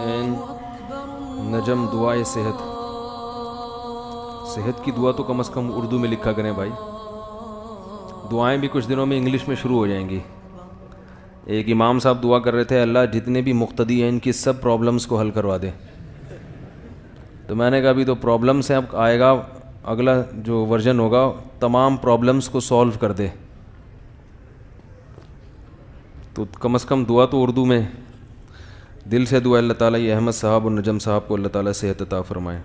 فرمائیں نجم دعائے صحت کی دعا تو کم از کم اردو میں لکھا کریں بھائی. دعائیں بھی کچھ دنوں میں انگلش میں شروع ہو جائیں گی. ایک امام صاحب دعا کر رہے تھے اللہ جتنے بھی مقتدی ہیں ان کی سب پرابلمس کو حل کروا دے. تو میں نے کہا ابھی تو پرابلمس ہیں, اب آئے گا اگلا جو ورژن ہوگا تمام پرابلمس کو سولو کر دے. تو کم از کم دعا تو اردو میں دل سے دعا اللہ تعالیٰ یہ احمد صاحب اور نجم صاحب کو اللہ تعالیٰ صحت عطا فرمائے.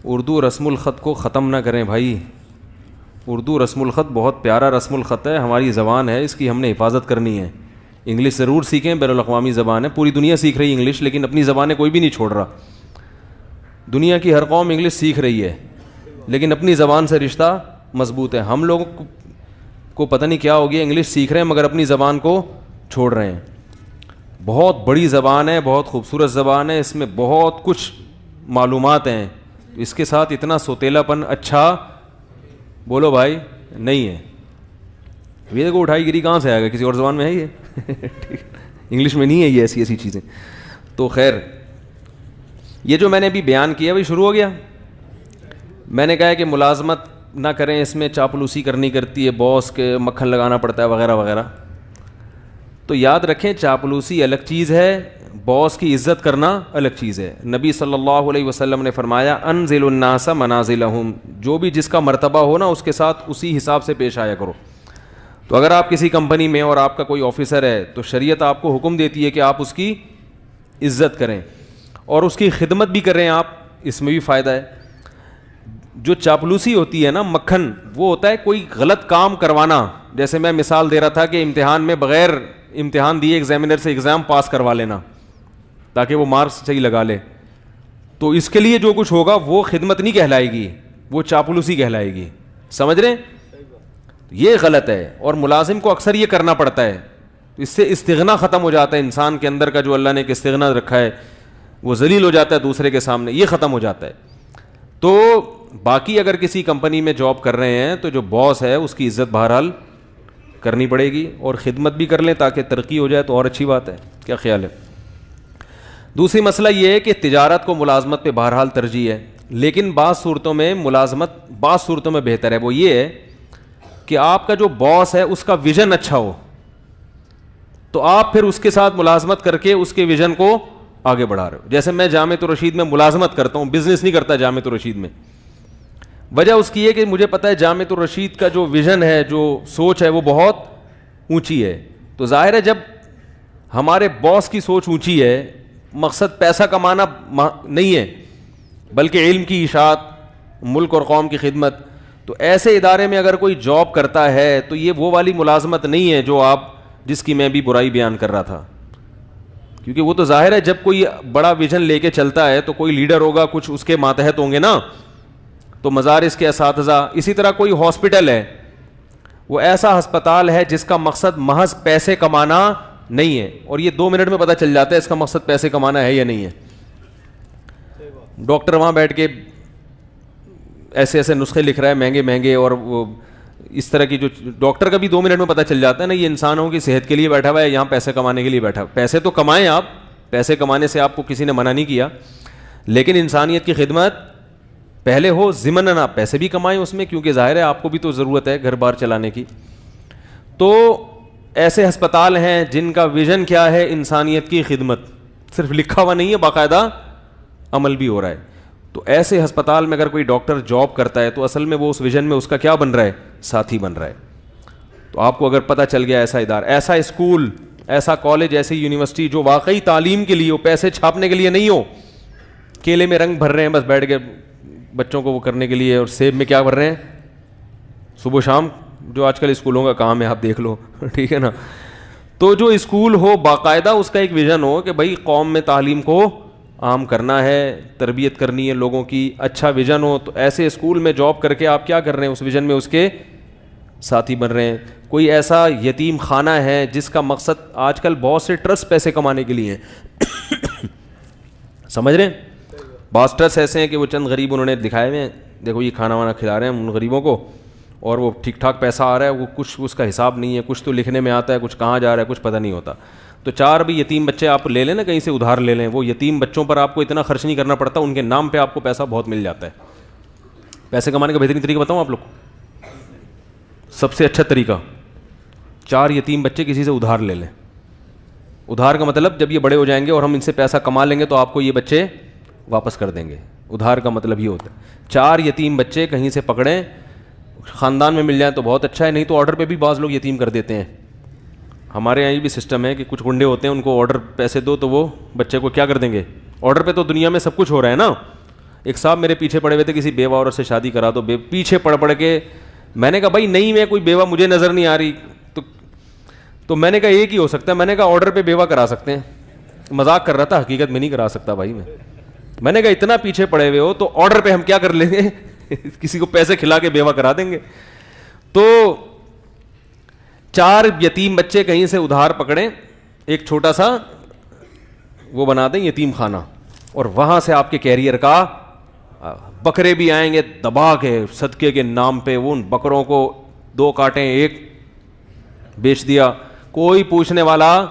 اردو رسم الخط کو ختم نہ کریں بھائی. اردو رسم الخط بہت پیارا رسم الخط ہے, ہماری زبان ہے, اس کی ہم نے حفاظت کرنی ہے. انگلش ضرور سیکھیں, بین الاقوامی زبان ہے, پوری دنیا سیکھ رہی ہے انگلش, لیکن اپنی زبانیں کوئی بھی نہیں چھوڑ رہا. دنیا کی ہر قوم انگلش سیکھ رہی ہے لیکن اپنی زبان سے رشتہ مضبوط ہے. ہم لوگوں کو پتہ نہیں کیا ہو گیا, انگلش سیکھ رہے ہیں مگر اپنی زبان کو چھوڑ رہے ہیں. بہت بڑی زبان ہے, بہت خوبصورت زبان ہے, اس میں بہت کچھ معلومات ہیں. اس کے ساتھ اتنا سوتیلا پن اچھا بولو بھائی نہیں ہے. یہ دیکھو اٹھائی گیری کہاں سے آئے گا, کسی اور زبان میں ہے یہ انگلش میں نہیں ہے یہ ایسی چیزیں. تو خیر یہ جو میں نے ابھی بیان کیا وہی شروع ہو گیا. میں نے کہا ہے کہ ملازمت نہ کریں, اس میں چاپلوسی کرنی کرتی ہے, باس کے مکھن لگانا پڑتا ہے وغیرہ وغیرہ. تو یاد رکھیں چاپلوسی الگ چیز ہے, باس کی عزت کرنا الگ چیز ہے. نبی صلی اللہ علیہ وسلم نے فرمایا انزل الناس منازلہم, جو بھی جس کا مرتبہ ہو نا اس کے ساتھ اسی حساب سے پیش آیا کرو. تو اگر آپ کسی کمپنی میں اور آپ کا کوئی آفیسر ہے تو شریعت آپ کو حکم دیتی ہے کہ آپ اس کی عزت کریں اور اس کی خدمت بھی کریں آپ, اس میں بھی فائدہ ہے. جو چاپلوسی ہوتی ہے نا مکھن, وہ ہوتا ہے کوئی غلط کام کروانا. جیسے میں مثال دے رہا تھا کہ امتحان میں بغیر امتحان دیے ایگزامینر سے ایگزام پاس کروا لینا تاکہ وہ مارکس صحیح لگا لے. تو اس کے لیے جو کچھ ہوگا وہ خدمت نہیں کہلائے گی, وہ چاپلوسی کہلائے گی. سمجھ رہے ہیں؟ یہ غلط ہے اور ملازم کو اکثر یہ کرنا پڑتا ہے. تو اس سے استغنا ختم ہو جاتا ہے, انسان کے اندر کا جو اللہ نے ایک استغنا رکھا ہے وہ ذلیل ہو جاتا ہے دوسرے کے سامنے, یہ ختم ہو جاتا ہے. تو باقی اگر کسی کمپنی میں جاب کر رہے ہیں تو جو باس ہے اس کی عزت بہرحال کرنی پڑے گی اور خدمت بھی کر لیں تاکہ ترقی ہو جائے تو اور اچھی بات ہے. کیا خیال ہے؟ دوسری مسئلہ یہ ہے کہ تجارت کو ملازمت پہ بہرحال ترجیح ہے, لیکن بعض صورتوں میں ملازمت بعض صورتوں میں بہتر ہے. وہ یہ ہے کہ آپ کا جو باس ہے اس کا ویژن اچھا ہو تو آپ پھر اس کے ساتھ ملازمت کر کے اس کے ویژن کو آگے بڑھا رہے ہو. جیسے میں جامعۃ الرشید میں ملازمت کرتا ہوں, بزنس نہیں کرتا جامعۃ الرشید میں. وجہ اس کی ہے کہ مجھے پتہ ہے جامعۃ الرشید کا جو ویژن ہے, جو سوچ ہے وہ بہت اونچی ہے. تو ظاہر ہے جب ہمارے باس کی سوچ اونچی ہے, مقصد پیسہ کمانا نہیں ہے بلکہ علم کی اشاعت, ملک اور قوم کی خدمت, تو ایسے ادارے میں اگر کوئی جاب کرتا ہے تو یہ وہ والی ملازمت نہیں ہے جو جس کی میں بھی برائی بیان کر رہا تھا. کیونکہ وہ تو ظاہر ہے جب کوئی بڑا ویژن لے کے چلتا ہے تو کوئی لیڈر ہوگا, کچھ اس کے ماتحت ہوں گے نا. تو مدارس کے اساتذہ, اسی طرح کوئی ہاسپٹل ہے, وہ ایسا ہسپتال ہے جس کا مقصد محض پیسے کمانا نہیں ہے, اور یہ 2 منٹ میں پتہ چل جاتا ہے اس کا مقصد پیسے کمانا ہے یا نہیں ہے. ڈاکٹر وہاں بیٹھ کے ایسے نسخے لکھ رہا ہے مہنگے مہنگے, اور وہ اس طرح کی جو ڈاکٹر کا بھی 2 منٹ میں پتہ چل جاتا ہے نا یہ انسانوں کی صحت کے لیے بیٹھا ہوا ہے, یہاں پیسے کمانے کے لیے بیٹھا. پیسے تو کمائیں آپ, پیسے کمانے سے آپ کو کسی نے منع نہیں کیا, لیکن انسانیت کی خدمت پہلے ہو, ضمن آپ پیسے بھی کمائیں اس میں, کیونکہ ظاہر ہے آپ کو بھی تو ضرورت ہے گھر بار چلانے کی. تو ایسے ہسپتال ہیں جن کا ویژن کیا ہے, انسانیت کی خدمت, صرف لکھا ہوا نہیں ہے باقاعدہ عمل بھی ہو رہا ہے. تو ایسے ہسپتال میں اگر کوئی ڈاکٹر جاب کرتا ہے تو اصل میں وہ اس ویژن میں اس کا کیا بن رہا ہے, ساتھی بن رہا ہے. تو آپ کو اگر پتہ چل گیا ایسا ادارہ, ایسا اسکول, ایسا کالج, ایسی یونیورسٹی جو واقعی تعلیم کے لیے ہو, پیسے چھاپنے کے لیے نہیں ہو, کیلے میں رنگ بھر رہے ہیں بس بیٹھ کے بچوں کو وہ کرنے کے لیے, اور سیب میں کیا بھر رہے ہیں صبح شام, جو آج کل اسکولوں کا کام ہے آپ دیکھ لو, ٹھیک ہے نا. تو جو اسکول ہو باقاعدہ اس کا ایک ویژن ہو کہ بھائی قوم میں تعلیم کو عام کرنا ہے, تربیت کرنی ہے لوگوں کی, اچھا ویژن ہو, تو ایسے اسکول میں جاب کر کے آپ کیا کر رہے ہیں, اس ویژن میں اس کے ساتھی بن رہے ہیں. کوئی ایسا یتیم خانہ ہے جس کا مقصد آج کل بہت سے ٹرسٹ پیسے کمانے کے لیے ہیں سمجھ رہے ہیں. بعض ٹرسٹ ایسے ہیں کہ وہ چند غریب انہوں نے دکھائے ہوئے ہیں, دیکھو یہ کھانا وانا کھلا رہے ہیں ان غریبوں کو, اور وہ ٹھیک ٹھاک پیسہ آ رہا ہے, وہ کچھ اس کا حساب نہیں ہے, کچھ تو لکھنے میں آتا ہے, کچھ کہاں جا رہا ہے کچھ پتہ نہیں ہوتا. تو 4 بھی یتیم بچے آپ لے لیں نا, کہیں سے ادھار لے لیں, وہ یتیم بچوں پر آپ کو اتنا خرچ نہیں کرنا پڑتا, ان کے نام پہ آپ کو پیسہ بہت مل جاتا ہے. پیسے کمانے کا بہترین طریقہ بتاؤں آپ لوگ کو, سب سے اچھا طریقہ 4 یتیم بچے کسی سے ادھار لے لیں. ادھار کا مطلب جب یہ بڑے ہو جائیں گے اور ہم ان سے پیسہ کما لیں گے تو آپ کو یہ بچے واپس کر دیں گے. ادھار کا مطلب یہ ہوتا ہے 4 یتیم بچے کہیں سے پکڑیں, خاندان میں مل جائیں تو بہت اچھا ہے, نہیں تو آرڈر پہ بھی بعض لوگ یتیم کر دیتے ہیں. ہمارے یہاں یہ بھی سسٹم ہے کہ کچھ گنڈے ہوتے ہیں, ان کو آرڈر پیسے دو تو وہ بچے کو کیا کر دیں گے. آرڈر پہ تو دنیا میں سب کچھ ہو رہا ہے نا. ایک صاحب میرے پیچھے پڑے ہوئے تھے, کسی بیوہ عورت سے شادی کرا دو, پیچھے پڑ کے میں نے کہا بھائی نہیں, میں کوئی بیوہ مجھے نظر نہیں آ رہی. تو میں نے کہا ایک ہی ہو سکتا ہے, میں نے کہا آرڈر پہ بیوہ کرا سکتے ہیں. مذاق کر رہا تھا, حقیقت میں نہیں کرا سکتا بھائی. میں نے کہا اتنا پیچھے پڑے ہوئے ہو تو آرڈر پہ ہم کیا کر لیں گے, کسی کو پیسے کھلا کے بیوہ کرا دیں گے. تو 4 یتیم بچے کہیں سے ادھار پکڑیں, ایک چھوٹا سا وہ بنا دیں یتیم خانہ, اور وہاں سے آپ کے کیریئر کا بکرے بھی آئیں گے دبا کے صدقے کے نام پہ. وہ ان بکروں کو 2 کاٹیں, ایک بیچ دیا, کوئی پوچھنے والا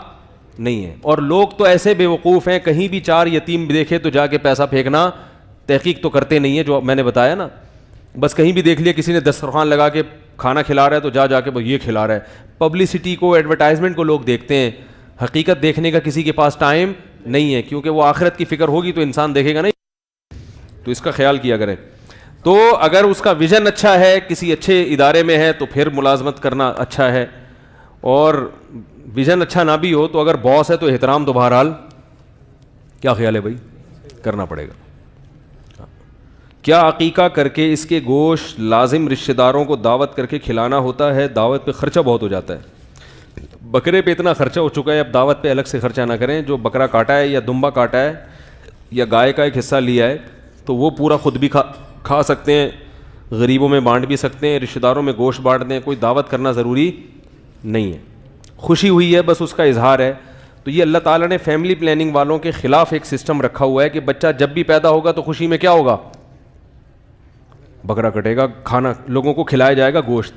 نہیں ہے. اور لوگ تو ایسے بے وقوف ہیں, کہیں بھی 4 یتیم دیکھے تو جا کے پیسہ پھینکنا, تحقیق تو کرتے نہیں ہے جو میں نے بتایا نا. بس کہیں بھی دیکھ لیا کسی نے دسترخوان لگا کے کھانا کھلا رہا ہے تو جا کے یہ کھلا رہا ہے. پبلسٹی کو, ایڈورٹائزمنٹ کو لوگ دیکھتے ہیں, حقیقت دیکھنے کا کسی کے پاس ٹائم نہیں ہے, کیونکہ وہ آخرت کی فکر ہوگی تو انسان دیکھے گا نہیں. تو اس کا خیال کیا کریں. تو اگر اس کا ویژن اچھا ہے, کسی اچھے ادارے میں ہے تو پھر ملازمت کرنا اچھا ہے, اور ویژن اچھا نہ بھی ہو تو اگر باس ہے تو احترام تو بہرحال کیا خیال ہے بھائی, کرنا پڑے گا. کیا عقیقہ کر کے اس کے گوشت لازم رشتہ داروں کو دعوت کر کے کھلانا ہوتا ہے؟ دعوت پہ خرچہ بہت ہو جاتا ہے. بکرے پہ اتنا خرچہ ہو چکا ہے, اب دعوت پہ الگ سے خرچہ نہ کریں. جو بکرا کاٹا ہے یا دمبا کاٹا ہے یا گائے کا ایک حصہ لیا ہے تو وہ پورا خود بھی کھا سکتے ہیں, غریبوں میں بانٹ بھی سکتے ہیں, رشتہ داروں میں گوشت بانٹ دیں, کوئی دعوت کرنا ضروری نہیں ہے. خوشی ہوئی ہے بس اس کا اظہار ہے. تو یہ اللہ تعالیٰ نے فیملی پلاننگ والوں کے خلاف ایک سسٹم رکھا ہوا ہے کہ بچہ جب بھی پیدا ہوگا تو خوشی میں کیا ہوگا, بکرا کٹے گا, کھانا لوگوں کو کھلایا جائے گا گوشت.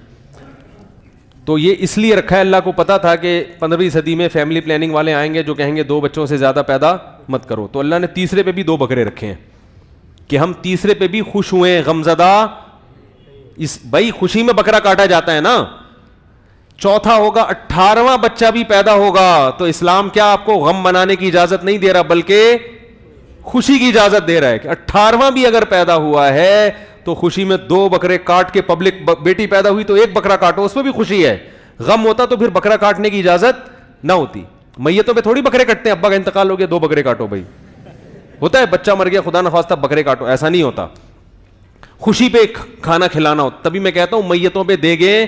تو یہ اس لیے رکھا ہے, اللہ کو پتا تھا کہ 15ویں صدی میں فیملی پلاننگ والے آئیں گے جو کہیں گے 2 بچوں سے زیادہ پیدا مت کرو. تو اللہ نے تیسرے پہ بھی 2 بکرے رکھے ہیں کہ ہم تیسرے پہ بھی خوش ہوئے, غمزدہ. اس بھائی خوشی میں بکرا کاٹا جاتا ہے نا. چوتھا ہوگا 18واں بچہ بھی پیدا ہوگا تو اسلام کیا آپ کو غم منانے کی اجازت نہیں دے رہا بلکہ خوشی کی اجازت دے رہا ہے کہ 18واں بھی اگر پیدا ہوا ہے تو خوشی میں 2 بکرے کاٹ کے, پبلک بیٹی پیدا ہوئی تو 1 بکرا کاٹو, اس میں بھی خوشی ہے. غم ہوتا تو پھر بکرا کاٹنے کی اجازت نہ ہوتی. میتوں پہ تھوڑی بکرے کٹتے ہیں, ابا کا انتقال ہو گیا 2 بکرے کاٹو. بھائی ہوتا ہے بچہ مر گیا خدا نخواستہ بکرے کاٹو, ایسا نہیں ہوتا. خوشی پہ کھانا کھلانا ہو. تبھی میں کہتا ہوں میتوں پہ دیگیں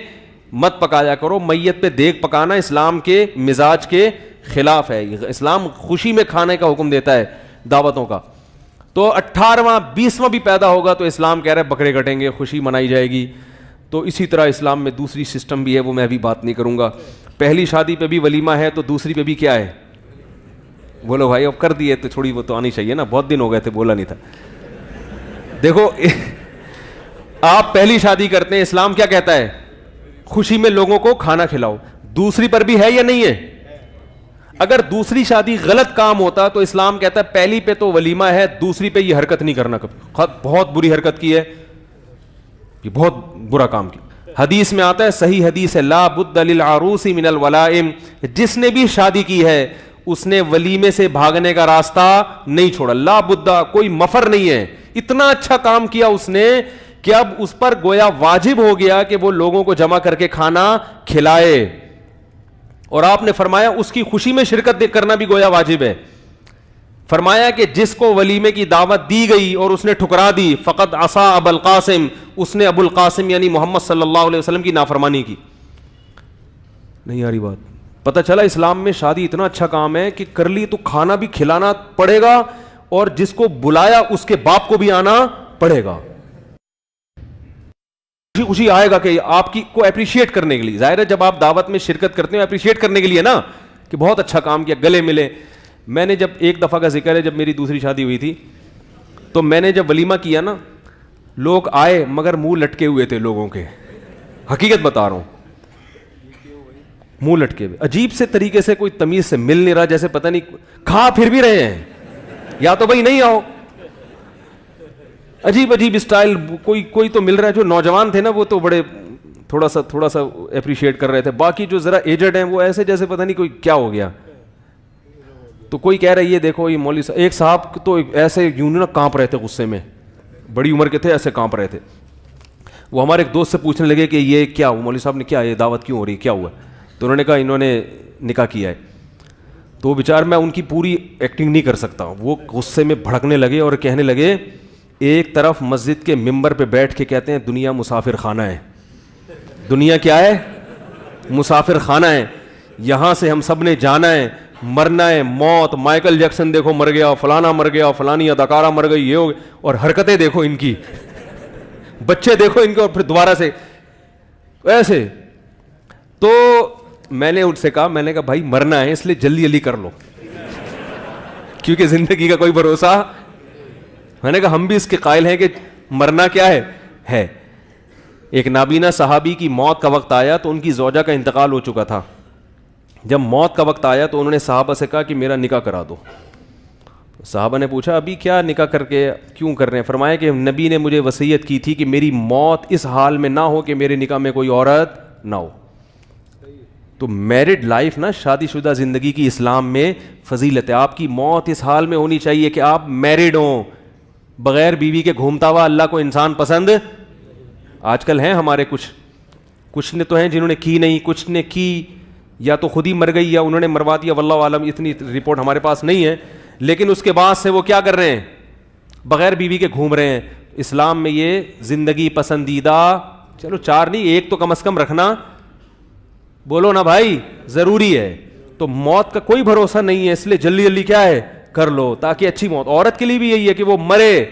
مت پکایا کرو. میت پہ دیگ پکانا اسلام کے مزاج کے خلاف ہے. اسلام خوشی میں کھانے کا حکم دیتا ہے, دعوتوں کا. تو 18واں 20واں بھی پیدا ہوگا تو اسلام کہہ رہا ہے بکرے کٹیں گے, خوشی منائی جائے گی. تو اسی طرح اسلام میں دوسری سسٹم بھی ہے, وہ میں ابھی بات نہیں کروں گا. پہلی شادی پہ بھی ولیمہ ہے تو دوسری پہ بھی کیا ہے, بولو بھائی اب کر دیے تو تھوڑی وہ تو آنی چاہیے نا, بہت دن ہو گئے تھے بولا نہیں تھا. دیکھو آپ پہلی شادی کرتے ہیں, اسلام کیا کہتا ہے, خوشی میں لوگوں کو کھانا کھلاؤ. دوسری پر بھی ہے یا نہیں ہے؟ اگر دوسری شادی غلط کام ہوتا تو اسلام کہتا ہے پہلی پہ تو ولیمہ ہے, دوسری پہ یہ حرکت نہیں کرنا. کبھی بہت بری حرکت کی ہے, یہ بہت برا کام کیا. حدیث میں آتا ہے, صحیح حدیث ہے, لا بد للعروس من الولائم, جس نے بھی شادی کی ہے اس نے ولیمے سے بھاگنے کا راستہ نہیں چھوڑا. لا بدہ, کوئی مفر نہیں ہے. اتنا اچھا کام کیا اس نے کہ اب اس پر گویا واجب ہو گیا کہ وہ لوگوں کو جمع کر کے کھانا کھلائے. اور آپ نے فرمایا اس کی خوشی میں شرکت کرنا بھی گویا واجب ہے. فرمایا کہ جس کو ولیمے کی دعوت دی گئی اور اس نے ٹھکرا دی, فقط عصا ابو القاسم, اس نے ابو القاسم یعنی محمد صلی اللہ علیہ وسلم کی نافرمانی کی. نہیں آ رہی بات؟ پتہ چلا اسلام میں شادی اتنا اچھا کام ہے کہ کر لی تو کھانا بھی کھلانا پڑے گا, اور جس کو بلایا اس کے باپ کو بھی آنا پڑے گا. خوشی آئے گا کہ آپ کی کو اپریشیٹ کرنے کے لیے. ظاہر ہے جب آپ دعوت میں شرکت کرتے ہیں اپریشیٹ کرنے کے لیے نا, کہ بہت اچھا کام کیا, گلے ملے. میں نے جب ایک دفعہ کا ذکر ہے, جب میری دوسری شادی ہوئی تھی تو میں نے جب ولیمہ کیا نا, لوگ آئے مگر منہ لٹکے ہوئے تھے لوگوں کے. حقیقت بتا رہا ہوں. منہ لٹکے ہوئے, عجیب سے طریقے سے, کوئی تمیز سے مل نہیں رہا, جیسے پتہ نہیں کھا پھر بھی رہے ہیں, یا تو بھائی نہیں آؤ. عجیب عجیب اسٹائل. کوئی تو مل رہا ہے, جو نوجوان تھے نا وہ تو بڑے تھوڑا سا اپریشیٹ کر رہے تھے, باقی جو ذرا ایجڈ ہیں وہ ایسے جیسے پتہ نہیں کوئی کیا ہو گیا. تو کوئی کہہ رہا ہے یہ دیکھو یہ مولوی صاحب, ایک صاحب تو ایسے یوں نا کانپ رہے تھے غصے میں, بڑی عمر کے تھے, ایسے کانپ رہے تھے. وہ ہمارے ایک دوست سے پوچھنے لگے کہ یہ کیا مولوی صاحب نے کیا, یہ دعوت کیوں ہو رہی ہے, کیا ہوا؟ تو انہوں نے کہا انہوں نے نکاح کیا ہے. تو وہ بیچار, میں ان کی پوری ایکٹنگ نہیں کر سکتا, وہ غصے میں بھڑکنے لگے اور کہنے لگے ایک طرف مسجد کے ممبر پہ بیٹھ کے کہتے ہیں دنیا مسافر خانہ ہے, دنیا کیا ہے؟ مسافر خانہ ہے, یہاں سے ہم سب نے جانا ہے, مرنا ہے, موت. مائیکل جیکسن دیکھو مر گیا, فلانا مر گیا, فلانی اداکارہ مر گئی, یہ ہو گیا, اور حرکتیں دیکھو ان کی, بچے دیکھو ان کے, اور پھر دوبارہ سے ایسے. تو میں نے ان سے کہا, میں نے کہا بھائی مرنا ہے اس لیے جلدی جلدی کر لو, کیونکہ زندگی کا کوئی بھروسہ. میں نے کہا ہم بھی اس کے قائل ہیں کہ مرنا کیا ہے. ایک نابینا صحابی کی موت کا وقت آیا تو ان کی زوجہ کا انتقال ہو چکا تھا. جب موت کا وقت آیا تو انہوں نے صحابہ سے کہا کہ میرا نکاح کرا دو. صحابہ نے پوچھا ابھی کیا نکاح کر کے کیوں کر رہے ہیں؟ فرمایا کہ نبی نے مجھے وصیت کی تھی کہ میری موت اس حال میں نہ ہو کہ میرے نکاح میں کوئی عورت نہ ہو. تو میرڈ لائف نا, شادی شدہ زندگی کی اسلام میں فضیلت ہے. آپ کی موت اس حال میں ہونی چاہیے کہ آپ میرڈ ہوں. بغیر بیوی کے گھومتا ہوا اللہ کو انسان پسند. آج کل ہیں ہمارے کچھ نے تو ہیں جنہوں نے کی نہیں, کچھ نے کی یا تو خود ہی مر گئی یا انہوں نے مروا دیا, واللہ عالم, اتنی رپورٹ ہمارے پاس نہیں ہے. لیکن اس کے بعد سے وہ کیا کر رہے ہیں؟ بغیر بیوی کے گھوم رہے ہیں. اسلام میں یہ زندگی پسندیدہ, چلو 4 نہیں 1 تو کم از کم رکھنا, بولو نا بھائی, ضروری ہے. تو موت کا کوئی بھروسہ نہیں ہے, اس لیے جلدی جلدی کیا ہے کر لو تاکہ اچھی موت. عورت کے لیے بھی یہی ہے کہ وہ مرے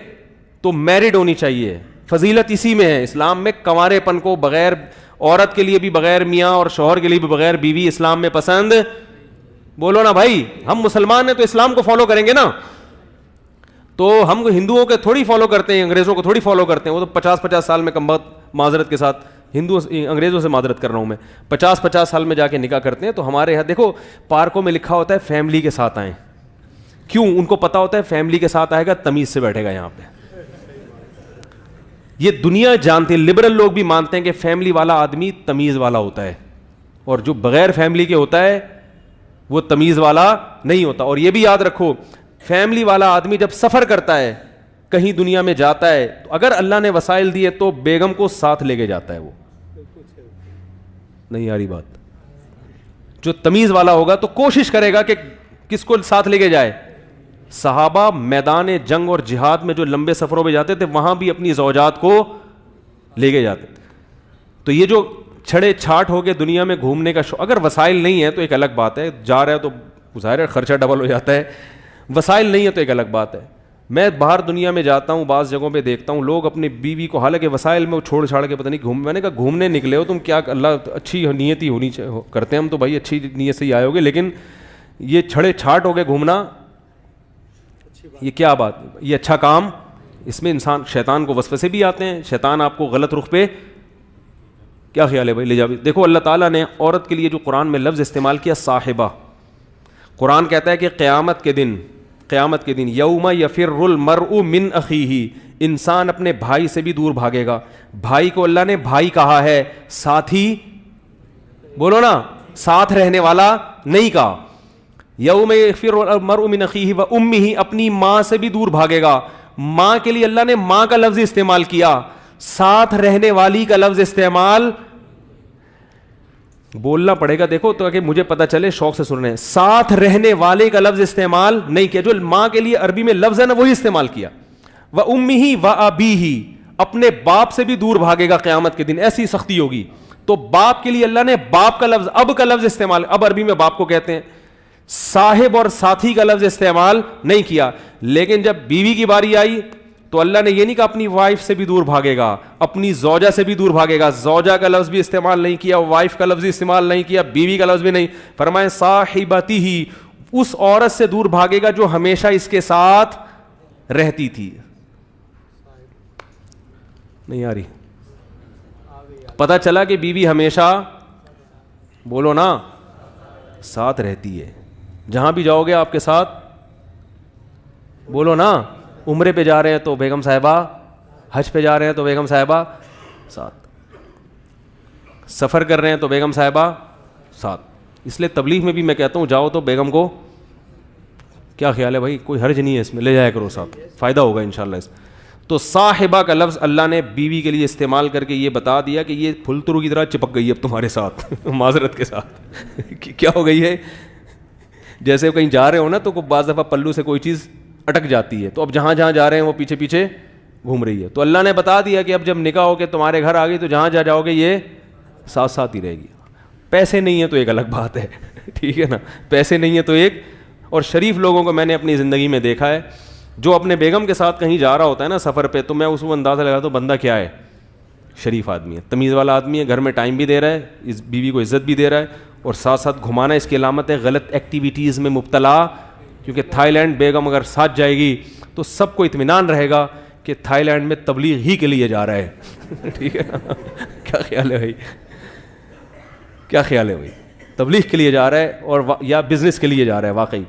تو میرڈ ہونی چاہیے, فضیلت اسی میں ہے. اسلام میں کنوارے پن کو بغیر, عورت کے لیے بھی بغیر میاں اور شوہر کے لیے بھی بغیر بیوی اسلام میں پسند. بولو نا بھائی, ہم مسلمان ہیں تو اسلام کو فالو کریں گے نا. تو ہم ہندوؤں کے تھوڑی فالو کرتے ہیں, انگریزوں کو تھوڑی فالو کرتے ہیں. وہ تو 50 سال میں کم بخت, معذرت کے ساتھ انگریزوں سے معذرت کر رہا ہوں میں, 50 سال میں جا کے نکاح کرتے ہیں. تو ہمارے یہاں دیکھو پارکوں میں لکھا ہوتا ہے فیملی کے ساتھ آئیں. کیوں؟ ان کو پتا ہوتا ہے فیملی کے ساتھ آئے گا تمیز سے بیٹھے گا یہاں پہ. یہ دنیا جانتے ہیں, لبرل لوگ بھی مانتے ہیں کہ فیملی والا آدمی تمیز والا ہوتا ہے, اور جو بغیر فیملی کے ہوتا ہے وہ تمیز والا نہیں ہوتا. اور یہ بھی یاد رکھو, فیملی والا آدمی جب سفر کرتا ہے, کہیں دنیا میں جاتا ہے, تو اگر اللہ نے وسائل دیے تو بیگم کو ساتھ لے کے جاتا ہے. وہ نہیں آ رہی بات. جو تمیز والا ہوگا تو کوشش کرے گا کہ کس کو ساتھ لے کے جائے. صحابہ میدان جنگ اور جہاد میں جو لمبے سفروں پہ جاتے تھے وہاں بھی اپنی زوجات کو لے کے جاتے تھے. تو یہ جو چھڑے چھاٹ ہو کے دنیا میں گھومنے کا شوق, اگر وسائل نہیں ہے تو ایک الگ بات ہے, جا رہا ہے تو ظاہر ہے خرچہ ڈبل ہو جاتا ہے. وسائل نہیں ہے تو ایک الگ بات ہے. میں باہر دنیا میں جاتا ہوں, بعض جگہوں پہ دیکھتا ہوں لوگ اپنی بیوی کو, حالانکہ وسائل میں وہ چھوڑ چھاڑ کے پتہ نہیں گھوم, میں نے کہا گھومنے نکلے ہو تم, کیا اللہ اچھی نیت ہی ہونی کرتے ہیں ہم تو بھائی اچھی نیت سے ہی آئے ہوگے, لیکن یہ چھڑے چھاٹ ہو کے گھومنا یہ کیا بات, یہ اچھا کام, اس میں انسان شیطان کو وسوسے بھی آتے ہیں, شیطان آپ کو غلط رخ پہ, کیا خیال ہے بھائی لے جا. دیکھو اللہ تعالیٰ نے عورت کے لیے جو قرآن میں لفظ استعمال کیا صاحبہ, قرآن کہتا ہے کہ قیامت کے دن یوم یفر المرء من اخیہ, انسان اپنے بھائی سے بھی دور بھاگے گا. بھائی کو اللہ نے بھائی کہا ہے, ساتھی, بولو نا, ساتھ رہنے والا نہیں کہا. یوم یفر المرء من اخیہ و امہ, اپنی ماں سے بھی دور بھاگے گا. ماں کے لیے اللہ نے ماں کا لفظ استعمال کیا, ساتھ رہنے والی کا لفظ استعمال بولنا پڑے گا. دیکھو تو کہ مجھے پتا چلے, شوق سے سن رہے ہیں. ساتھ رہنے والے کا لفظ استعمال نہیں کیا, جو ماں کے لیے عربی میں لفظ ہے نا وہی استعمال کیا. وَأُمِّهِ وَأَبِيهِ, اپنے باپ سے بھی دور بھاگے گا قیامت کے دن, ایسی سختی ہوگی. تو باپ کے لیے اللہ نے باپ کا لفظ, اب کا لفظ استعمال, اب عربی میں باپ کو کہتے ہیں. صاحب اور ساتھی کا لفظ استعمال نہیں کیا. لیکن جب بیوی کی باری آئی تو اللہ نے یہ نہیں کہا اپنی وائف سے بھی دور بھاگے گا, اپنی زوجہ سے بھی دور بھاگے گا. زوجہ کا لفظ بھی استعمال نہیں کیا, وائف کا لفظ استعمال نہیں کیا, بیوی کا لفظ بھی نہیں. فرمائے صاحبتی ہی, اس عورت سے دور بھاگے گا جو ہمیشہ اس کے ساتھ رہتی تھی. نہیں آ رہی, پتہ چلا کہ بیوی ہمیشہ بولو نا ساتھ رہتی ہے, جہاں بھی جاؤ گے آپ کے ساتھ, بولو نا, عمرے پہ جا رہے ہیں تو بیگم صاحبہ, حج پہ جا رہے ہیں تو بیگم صاحبہ ساتھ, سفر کر رہے ہیں تو بیگم صاحبہ ساتھ. اس لیے تبلیغ میں بھی میں کہتا ہوں جاؤ تو بیگم کو, کیا خیال ہے بھائی, کوئی حرج نہیں ہے اس میں, لے جایا کرو ساتھ, فائدہ ہوگا انشاءاللہ اس. تو صاحبہ کا لفظ اللہ نے بیوی کے لیے استعمال کر کے یہ بتا دیا کہ یہ پھلترو کی طرح چپک گئی ہے اب تمہارے ساتھ معذرت کے ساتھ. کیا ہو گئی ہے, جیسے کہیں جا رہے ہو نا تو بعض دفعہ پلو سے کوئی چیز اٹک جاتی ہے, تو اب جہاں جہاں جا رہے ہیں وہ پیچھے پیچھے گھوم رہی ہے. تو اللہ نے بتا دیا کہ اب جب نکاح ہو کے تمہارے گھر آ گئی تو جہاں جہاں جاؤ گے یہ ساتھ ساتھ ہی رہے گی. پیسے نہیں ہیں تو ایک الگ بات ہے, ٹھیک ہے نا, پیسے نہیں ہیں تو ایک. اور شریف لوگوں کو میں نے اپنی زندگی میں دیکھا ہے, جو اپنے بیگم کے ساتھ کہیں جا رہا ہوتا ہے نا سفر پہ, تو میں اس کو اندازہ لگاتا ہوں بندہ کیا ہے, شریف آدمی ہے, تمیز والا آدمی ہے, گھر میں ٹائم بھی دے رہا ہے, اس بیوی کو عزت بھی دے رہا ہے, اور ساتھ ساتھ گھمانا اس کی علامت ہے غلط ایکٹیویٹیز میں مبتلا. کیونکہ تھائی لینڈ بیگم اگر ساتھ جائے گی تو سب کو اطمینان رہے گا کہ تھائی لینڈ میں تبلیغ ہی کے لیے جا رہا ہے. ٹھیک ہے نا, کیا خیال ہے بھائی, کیا خیال ہے بھائی, تبلیغ کے لیے جا رہا ہے اور یا بزنس کے لیے جا رہا ہے واقعی.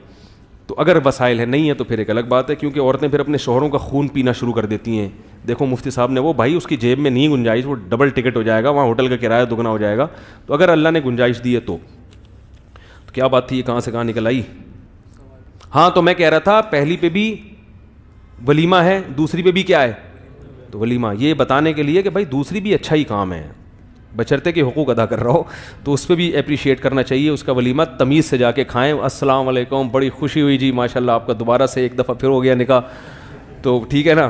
تو اگر وسائل ہے نہیں ہے تو پھر ایک الگ بات ہے, کیونکہ عورتیں پھر اپنے شوہروں کا خون پینا شروع کر دیتی ہیں. دیکھو مفتی صاحب نے وہ بھائی اس کی جیب میں نہیں گنجائش, وہ ڈبل ٹکٹ ہو جائے گا, وہاں ہوٹل کا کرایہ دگنا ہو جائے گا. تو اگر اللہ نے گنجائش دی ہے تو کیا بات تھی, یہ کہاں سے کہاں نکل آئی. ہاں تو میں کہہ رہا تھا پہلی پہ بھی ولیمہ ہے, دوسری پہ بھی کیا ہے, تو ولیمہ, یہ بتانے کے لیے کہ بھائی دوسری بھی اچھا ہی کام ہے, بشرطے کہ حقوق ادا کر رہا ہو تو اس پہ بھی اپریشیٹ کرنا چاہیے. اس کا ولیمہ تمیز سے جا کے کھائیں, السلام علیکم, بڑی خوشی ہوئی جی, ماشاءاللہ آپ کا دوبارہ سے ایک دفعہ پھر ہو گیا نکاح, تو ٹھیک ہے نا,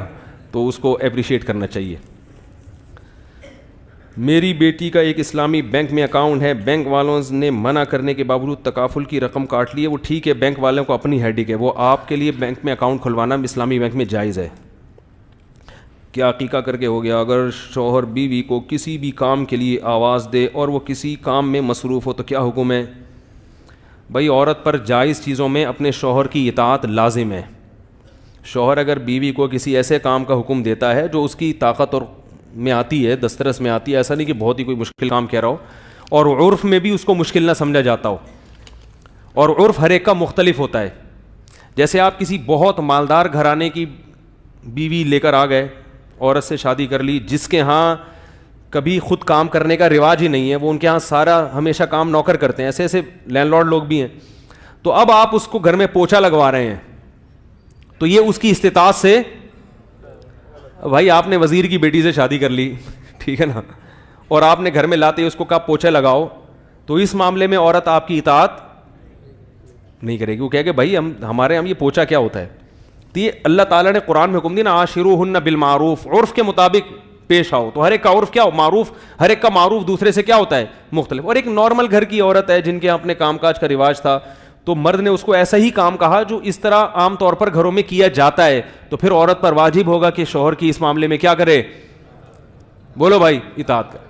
تو اس کو اپریشیٹ کرنا چاہیے. میری بیٹی کا ایک اسلامی بینک میں اکاؤنٹ ہے, بینک والوں نے منع کرنے کے باوجود تکافل کی رقم کاٹ لی ہے. وہ ٹھیک ہے, بینک والوں کو اپنی ہیڈک ہے, وہ آپ کے لیے بینک میں اکاؤنٹ کھلوانا اسلامی بینک میں جائز ہے. کیا عقیقہ کر کے ہو گیا. اگر شوہر بیوی کو کسی بھی کام کے لیے آواز دے اور وہ کسی کام میں مصروف ہو تو کیا حکم ہے؟ بھائی عورت پر جائز چیزوں میں اپنے شوہر کی اطاعت لازم ہے. شوہر اگر بیوی کو کسی ایسے کام کا حکم دیتا ہے جو اس کی طاقت اور میں آتی ہے, دسترس میں آتی ہے, ایسا نہیں کہ بہت ہی کوئی مشکل کام کہہ رہا ہو, اور عرف میں بھی اس کو مشکل نہ سمجھا جاتا ہو, اور عرف ہر ایک کا مختلف ہوتا ہے. جیسے آپ کسی بہت مالدار گھرانے کی بیوی لے کر آ گئے, عورت سے شادی کر لی جس کے ہاں کبھی خود کام کرنے کا رواج ہی نہیں ہے, وہ ان کے ہاں سارا ہمیشہ کام نوکر کرتے ہیں, ایسے ایسے لینڈ لارڈ لوگ بھی ہیں. تو اب آپ اس کو گھر میں پوچھا لگوا رہے ہیں, تو یہ اس کی استطاعت سے, بھائی آپ نے وزیر کی بیٹی سے شادی کر لی, ٹھیک ہے نا, اور آپ نے گھر میں لاتے اس کو کہا پوچھا لگاؤ, تو اس معاملے میں عورت آپ کی اطاعت نہیں کرے گی. وہ کہے کہ بھائی ہمارے ہم یہ پوچھا کیا ہوتا ہے. تو یہ اللہ تعالیٰ نے قرآن میں حکم دی نا, عاشروہن بالمعروف, عرف کے مطابق پیش آؤ. تو ہر ایک کا عرف کیا ہو, معروف, ہر ایک کا معروف دوسرے سے کیا ہوتا ہے, مختلف. اور ایک نارمل گھر کی عورت ہے جن کے اپنے کام کاج کا رواج تھا, تو مرد نے اس کو ایسا ہی کام کہا جو اس طرح عام طور پر گھروں میں کیا جاتا ہے, تو پھر عورت پر واجب ہوگا کہ شوہر کی اس معاملے میں کیا کرے, بولو بھائی, اطاعت کرے.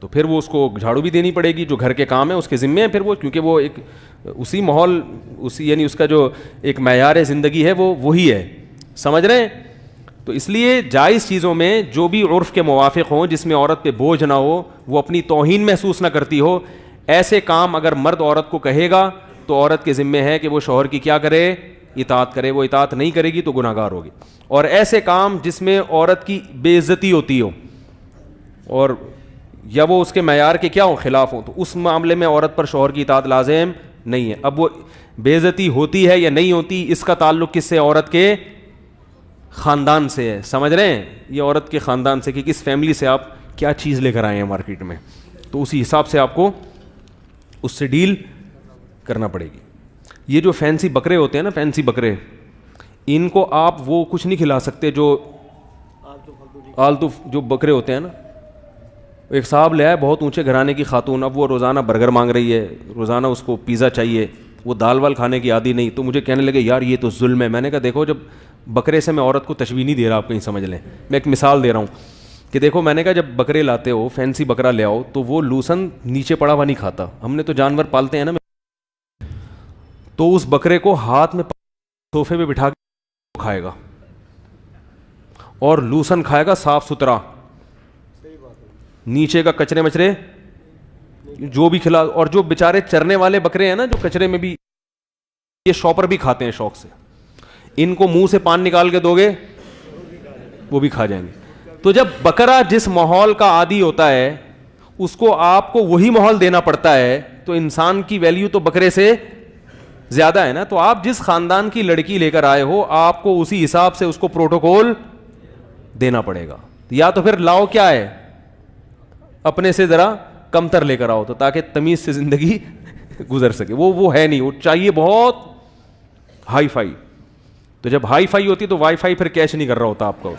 تو پھر وہ اس کو جھاڑو بھی دینی پڑے گی, جو گھر کے کام ہیں اس کے ذمے ہیں پھر وہ, کیونکہ وہ ایک اسی ماحول, اسی یعنی اس کا جو ایک معیار زندگی ہے وہ وہی ہے, سمجھ رہے ہیں. تو اس لیے جائز چیزوں میں جو بھی عرف کے موافق ہوں, جس میں عورت پہ بوجھ نہ ہو, وہ اپنی توہین محسوس نہ کرتی ہو, ایسے کام اگر مرد عورت کو کہے گا تو عورت کے ذمے ہے کہ وہ شوہر کی کیا کرے, اطاعت کرے. وہ اطاعت نہیں کرے گی تو گناہ گار ہوگی. اور ایسے کام جس میں عورت کی بے عزتی ہوتی ہو اور یا وہ اس کے معیار کے کیا ہو, خلاف ہوں, تو اس معاملے میں عورت پر شوہر کی اطاعت لازم نہیں ہے. اب وہ بے عزتی ہوتی ہے یا نہیں ہوتی, اس کا تعلق کس سے, عورت کے خاندان سے ہے. سمجھ رہے ہیں, یہ عورت کے خاندان سے, کہ کس فیملی سے آپ کیا چیز لے کر آئے ہیں مارکیٹ میں, تو اسی حساب سے آپ کو اس سے ڈیل کرنا پڑے گی. یہ جو فینسی بکرے ہوتے ہیں نا, فینسی بکرے, ان کو آپ وہ کچھ نہیں کھلا سکتے جو آلتو جو بکرے ہوتے ہیں نا. ایک صاحب لے آئے بہت اونچے گھرانے کی خاتون, اب وہ روزانہ برگر مانگ رہی ہے, روزانہ اس کو پیزا چاہیے, وہ دال وال کھانے کی عادی نہیں. تو مجھے کہنے لگے یار یہ تو ظلم ہے. میں نے کہا دیکھو, جب بکرے سے میں عورت کو تشبیہ نہیں دے رہا, آپ کہیں سمجھ لیں, میں ایک مثال دے رہا ہوں کہ دیکھو, میں نے کہا جب بکرے لاتے ہو, فینسی بکرا لے آؤ, تو وہ لوسن نیچے پڑا ہوا نہیں کھاتا. ہم نے تو جانور پالتے ہیں نا, تو اس بکرے کو ہاتھ میں صوفے پہ بٹھا کے کھائے گا, اور لوسن کھائے گا صاف ستھرا, نیچے کا کچرے مچرے جو بھی کھلا, اور جو بیچارے چرنے والے بکرے ہیں نا جو کچرے میں بھی, یہ شاپر بھی کھاتے ہیں شوق سے, ان کو منہ سے پان نکال کے دو گے وہ بھی کھا جائیں گے. تو جب بکرا جس ماحول کا عادی ہوتا ہے اس کو آپ کو وہی ماحول دینا پڑتا ہے, تو انسان کی ویلیو تو بکرے سے زیادہ ہے نا. تو آپ جس خاندان کی لڑکی لے کر آئے ہو آپ کو اسی حساب سے اس کو پروٹوکول دینا پڑے گا, یا تو پھر لاؤ کیا ہے اپنے سے ذرا کم تر لے کر آؤ, تو تاکہ تمیز سے زندگی گزر سکے. وہ ہے نہیں, وہ چاہیے بہت ہائی فائی. تو جب ہائی فائی ہوتی تو وائی فائی پھر کیچ نہیں کر رہا ہوتا آپ کو.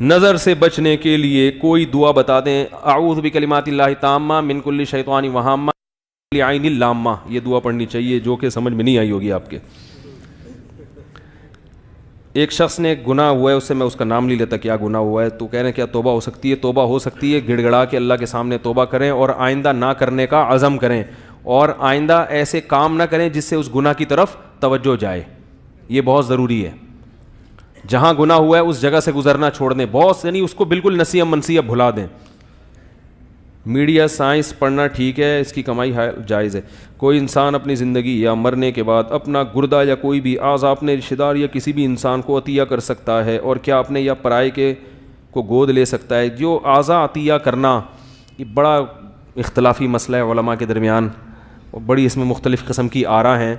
نظر سے بچنے کے لیے کوئی دعا بتا دیں. اعوذ بکلمات اللہ التامہ من کل شیطان وہامہ عین اللامہ, یہ دعا پڑھنی چاہیے جو کہ سمجھ میں نہیں آئی ہوگی آپ کے. ایک شخص نے گناہ ہوا ہے, اس سے میں اس کا نام نہیں لیتا کیا گناہ ہوا ہے, تو کہہ رہے ہیں کیا توبہ ہو سکتی ہے؟ توبہ ہو سکتی ہے, گڑ گڑا کے اللہ کے سامنے توبہ کریں اور آئندہ نہ کرنے کا عزم کریں, اور آئندہ ایسے کام نہ کریں جس سے اس گناہ کی طرف توجہ جائے. یہ بہت ضروری ہے. جہاں گناہ ہوا ہے اس جگہ سے گزرنا چھوڑ دیں, بہت یعنی اس کو بالکل نسیہ منسیہ بھلا دیں. میڈیا سائنس پڑھنا ٹھیک ہے, اس کی کمائی جائز ہے. کوئی انسان اپنی زندگی یا مرنے کے بعد اپنا گردہ یا کوئی بھی اعضاء اپنے رشتہ دار یا کسی بھی انسان کو عطیہ کر سکتا ہے, اور کیا اپنے یا پرائے کے کو گود لے سکتا ہے؟ جو اعضاء عطیہ کرنا یہ بڑا اختلافی مسئلہ ہے علماء کے درمیان, اور بڑی اس میں مختلف قسم کی آراء ہیں.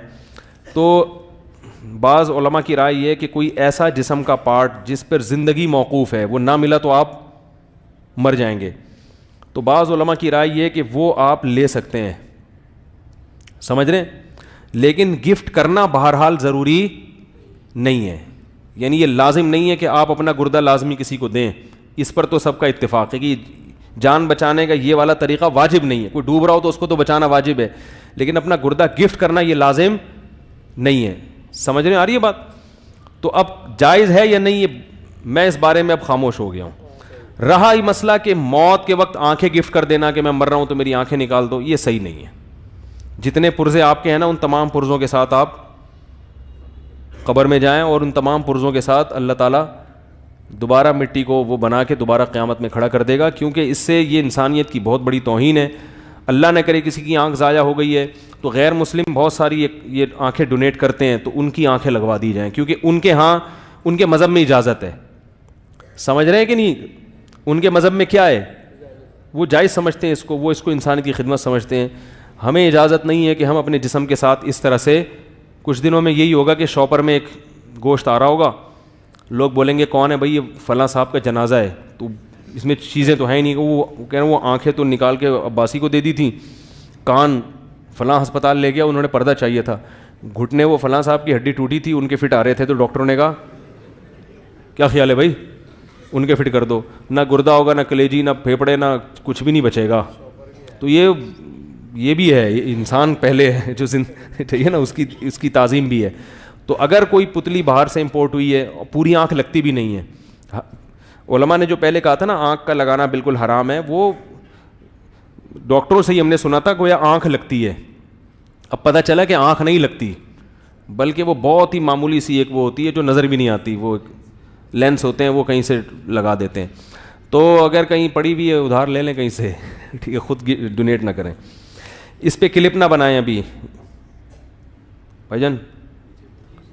تو بعض علماء کی رائے یہ ہے کہ کوئی ایسا جسم کا پارٹ جس پر زندگی موقوف ہے وہ نہ ملا تو آپ مر جائیں گے, تو بعض علماء کی رائے یہ ہے کہ وہ آپ لے سکتے ہیں, سمجھ رہے ہیں, لیکن گفٹ کرنا بہرحال ضروری نہیں ہے. یعنی یہ لازم نہیں ہے کہ آپ اپنا گردہ لازمی کسی کو دیں, اس پر تو سب کا اتفاق ہے کہ جان بچانے کا یہ والا طریقہ واجب نہیں ہے. کوئی ڈوب رہا ہو تو اس کو تو بچانا واجب ہے, لیکن اپنا گردہ گفٹ کرنا یہ لازم نہیں ہے. سمجھ رہے ہیں, آ رہی ہے بات؟ تو اب جائز ہے یا نہیں, میں اس بارے میں اب خاموش ہو گیا ہوں. رہا یہ مسئلہ کہ موت کے وقت آنکھیں گفٹ کر دینا کہ میں مر رہا ہوں تو میری آنکھیں نکال دو, یہ صحیح نہیں ہے. جتنے پرزے آپ کے ہیں نا ان تمام پرزوں کے ساتھ آپ قبر میں جائیں, اور ان تمام پرزوں کے ساتھ اللہ تعالیٰ دوبارہ مٹی کو وہ بنا کے دوبارہ قیامت میں کھڑا کر دے گا, کیونکہ اس سے یہ انسانیت کی بہت بڑی توہین ہے. اللہ نہ کرے کسی کی آنکھ ضائع ہو گئی ہے تو غیر مسلم بہت ساری یہ آنکھیں ڈونیٹ کرتے ہیں, تو ان کی آنکھیں لگوا دی جائیں, کیونکہ ان کے ہاں ان کے مذہب میں اجازت ہے. سمجھ رہے ہیں کہ نہیں؟ ان کے مذہب میں کیا ہے, وہ جائز سمجھتے ہیں اس کو, وہ اس کو انسانیت کی خدمت سمجھتے ہیں. ہمیں اجازت نہیں ہے کہ ہم اپنے جسم کے ساتھ اس طرح سے. کچھ دنوں میں یہی ہوگا کہ شاپر میں ایک گوشت آ رہا ہوگا, لوگ بولیں گے کون ہے بھائی, یہ فلاں صاحب کا جنازہ ہے, تو اس میں چیزیں تو ہیں ہی نہیں. وہ کہہ رہے ہیں وہ آنکھیں تو نکال کے عباسی کو دے دی تھیں, کان فلاں ہسپتال لے گیا, انہوں نے پردہ چاہیے تھا, گھٹنے وہ فلاں صاحب کی ہڈی ٹوٹی تھی, ان کے فٹ آ رہے تھے, تو ڈاکٹروں نے کہا کیا خیال ہے بھائی ان کے فٹ کر دو. نہ گردہ ہوگا, نہ کلیجی, نہ پھیپڑے, نہ کچھ بھی نہیں بچے گا. تو یہ بھی ہے, یہ انسان پہلے ہے جو چاہیے نا, اس کی تعظیم بھی ہے. تو اگر کوئی پتلی باہر سے امپورٹ ہوئی ہے, پوری آنکھ لگتی بھی نہیں ہے. علماء نے جو پہلے کہا تھا نا آنکھ کا لگانا بالکل حرام ہے, وہ ڈاکٹروں سے ہی ہم نے سنا تھا گویا آنکھ لگتی ہے. اب پتہ چلا کہ آنکھ نہیں لگتی, بلکہ وہ بہت ہی معمولی سی ایک وہ ہوتی ہے جو نظر بھی نہیں آتی, وہ لینس ہوتے ہیں, وہ کہیں سے لگا دیتے ہیں. تو اگر کہیں پڑی بھی ہے ادھار لے لیں کہیں سے, ٹھیک ہے, خود ڈونیٹ نہ کریں. اس پہ کلپ نہ بنائیں ابھی بھائی جان,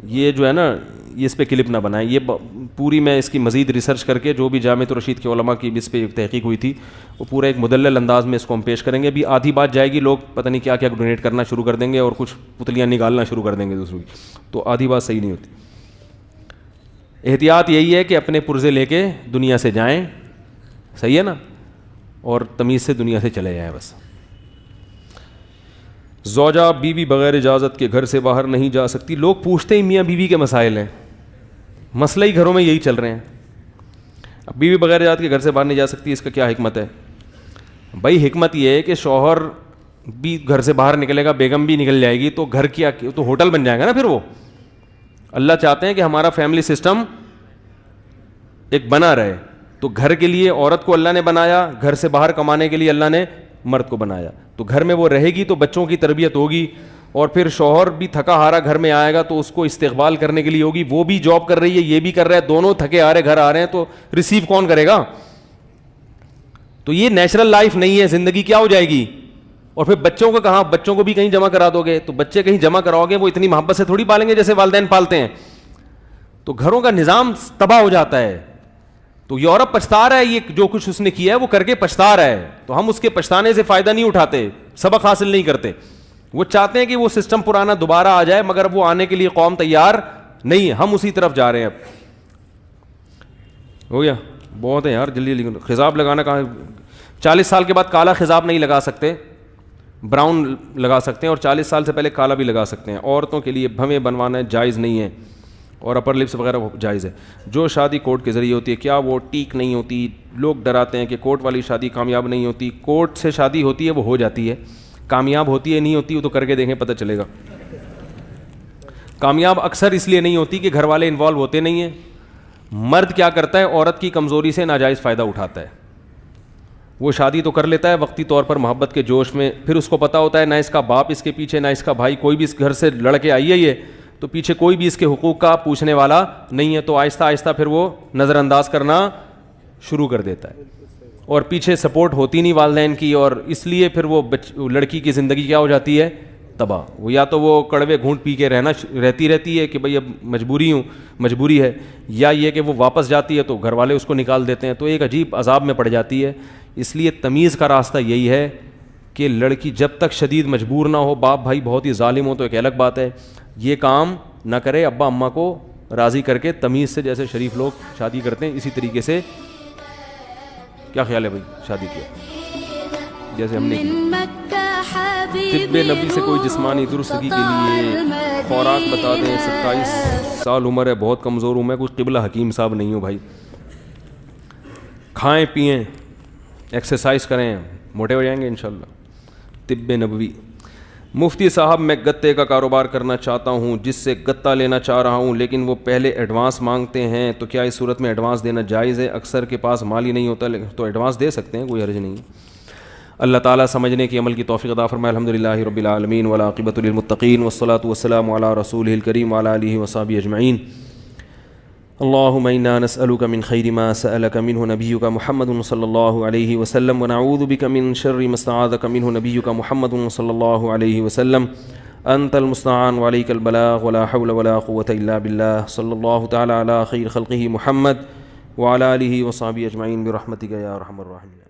یہ جو ہے نا یہ اس پہ کلپ نہ بنائیں. یہ پوری میں اس کی مزید ریسرچ کر کے, جو بھی جامعۃ الرشید کے علماء کی اس پہ تحقیق ہوئی تھی, وہ پورا ایک مدلل انداز میں اس کو ہم پیش کریں گے. ابھی آدھی بات جائے گی, لوگ پتہ نہیں کیا کیا ڈونیٹ کرنا شروع کر دیں گے اور کچھ پتلیاں نکالنا شروع کر دیں گے دوسروں کی, تو آدھی بات صحیح نہیں ہوتی. احتیاط یہی ہے کہ اپنے پرزے لے کے دنیا سے جائیں, صحیح ہے نا, اور تمیز سے دنیا سے چلے جائیں بس. زوجہ بیوی بغیر اجازت کے گھر سے باہر نہیں جا سکتی. لوگ پوچھتے ہیں میاں بیوی کے مسائل ہیں, مسئلہ ہی گھروں میں یہی چل رہے ہیں. اب بیوی بغیر اجازت کے گھر سے باہر نہیں جا سکتی, اس کا کیا حکمت ہے؟ بھائی حکمت یہ ہے کہ شوہر بھی گھر سے باہر نکلے گا, بیگم بھی نکل جائے گی, تو گھر کیا تو ہوٹل بن جائے گا نا پھر وہ. اللہ چاہتے ہیں کہ ہمارا فیملی سسٹم ایک بنا رہے, تو گھر کے لیے عورت کو اللہ نے بنایا, گھر سے باہر کمانے کے لیے اللہ نے مرد کو بنایا. تو گھر میں وہ رہے گی تو بچوں کی تربیت ہوگی, اور پھر شوہر بھی تھکا ہارا گھر میں آئے گا تو اس کو استقبال کرنے کے لیے ہوگی. وہ بھی جاب کر رہی ہے, یہ بھی کر رہا ہے, دونوں تھکے ہارے گھر آ رہے ہیں, تو ریسیو کون کرے گا؟ تو یہ نیچرل لائف نہیں ہے, زندگی کیا ہو جائے گی. اور پھر بچوں کو کہاں, بچوں کو بھی کہیں جمع کرا دو گے, تو بچے کہیں جمع کراؤ گے وہ اتنی محبت سے تھوڑی پالیں گے جیسے والدین پالتے ہیں, تو گھروں کا نظام تباہ ہو جاتا ہے. تو یورپ پچھتا رہا ہے, یہ جو کچھ اس نے کیا ہے وہ کر کے پچھتا رہا ہے, تو ہم اس کے پچھتانے سے فائدہ نہیں اٹھاتے, سبق حاصل نہیں کرتے. وہ چاہتے ہیں کہ وہ سسٹم پرانا دوبارہ آ جائے, مگر وہ آنے کے لیے قوم تیار نہیں ہے, ہم اسی طرف جا رہے ہیں. اب ہو گیا, بہت ہے یار, جلدی جلدی. خضاب لگانا کہاں, 40 سال کے بعد کالا خضاب نہیں لگا سکتے, براؤن لگا سکتے ہیں, اور 40 سال سے پہلے کالا بھی لگا سکتے ہیں. عورتوں کے لیے بھویں بنوانا جائز نہیں ہے, اور اپر لپس وغیرہ جائز ہے. جو شادی کورٹ کے ذریعے ہوتی ہے, کیا وہ ٹیک نہیں ہوتی؟ لوگ ڈراتے ہیں کہ کورٹ والی شادی کامیاب نہیں ہوتی. کورٹ سے شادی ہوتی ہے وہ ہو جاتی ہے, کامیاب ہوتی ہے نہیں ہوتی, وہ تو کر کے دیکھیں پتہ چلے گا. کامیاب اکثر اس لیے نہیں ہوتی کہ گھر والے انوالو ہوتے نہیں ہیں. مرد کیا کرتا ہے, عورت کی کمزوری سے ناجائز فائدہ اٹھاتا ہے. وہ شادی تو کر لیتا ہے وقتی طور پر محبت کے جوش میں, پھر اس کو پتہ ہوتا ہے نہ اس کا باپ اس کے پیچھے, نہ اس کا بھائی, کوئی بھی اس گھر سے لڑ کے آئی ہے یہ, تو پیچھے کوئی بھی اس کے حقوق کا پوچھنے والا نہیں ہے, تو آہستہ آہستہ پھر وہ نظر انداز کرنا شروع کر دیتا ہے, اور پیچھے سپورٹ ہوتی نہیں والدین کی, اور اس لیے پھر وہ لڑکی کی زندگی کیا ہو جاتی ہے, تباہ. وہ یا تو وہ کڑوے گھونٹ پی کے رہتی ہے کہ بھئی اب مجبوری ہے, یا یہ کہ وہ واپس جاتی ہے تو گھر والے اس کو نکال دیتے ہیں, تو ایک عجیب عذاب میں پڑ جاتی ہے. اس لیے تمیز کا راستہ یہی ہے کہ لڑکی جب تک شدید مجبور نہ ہو, باپ بھائی بہت ہی ظالم ہو تو ایک الگ بات ہے, یہ کام نہ کرے, ابا اماں کو راضی کر کے تمیز سے, جیسے شریف لوگ شادی کرتے ہیں اسی طریقے سے. کیا خیال ہے بھائی, شادی کیا جیسے ہم نے کی. طب نبی سے کوئی جسمانی درستگی کے لیے خوراک بتا دیں. 27 سال عمر ہے, بہت کمزور ہوں میں, کوئی قبلہ حکیم صاحب نہیں ہوں بھائی. کھائیں پئیں, ایکسرسائز کریں, موٹے ہو جائیں گے انشاءاللہ. طب نبوی. مفتی صاحب میں گتے کا کاروبار کرنا چاہتا ہوں, جس سے گتا لینا چاہ رہا ہوں, لیکن وہ پہلے ایڈوانس مانگتے ہیں, تو کیا اس صورت میں ایڈوانس دینا جائز ہے؟ اکثر کے پاس مال ہی نہیں ہوتا, تو ایڈوانس دے سکتے ہیں, کوئی حرج نہیں. اللہ تعالیٰ سمجھنے کی عمل کی توفیق عطا فرمائے. الحمدللہ رب العالمین والعاقبۃ للمتقین والصلاۃ والسلام علی رسولہ الکریم وعلی آلہ وصحبہ اجمعین. اللہم انا نسألک من خیر ما سألک منہ نبیک محمد صلی اللہ علیہ وسلم, ونعوذ بک من شر ما استعاذک منہ نبیک محمد صلی اللہ علیہ وسلم. انت المستعان وعلیک البلاغ ولا حول ولا قوة الا باللہ. صلی اللہ تعالی علی خیر خلقہ محمد وعلی آلہ وصحبہ اجمعین برحمتک یا ارحم الراحمین.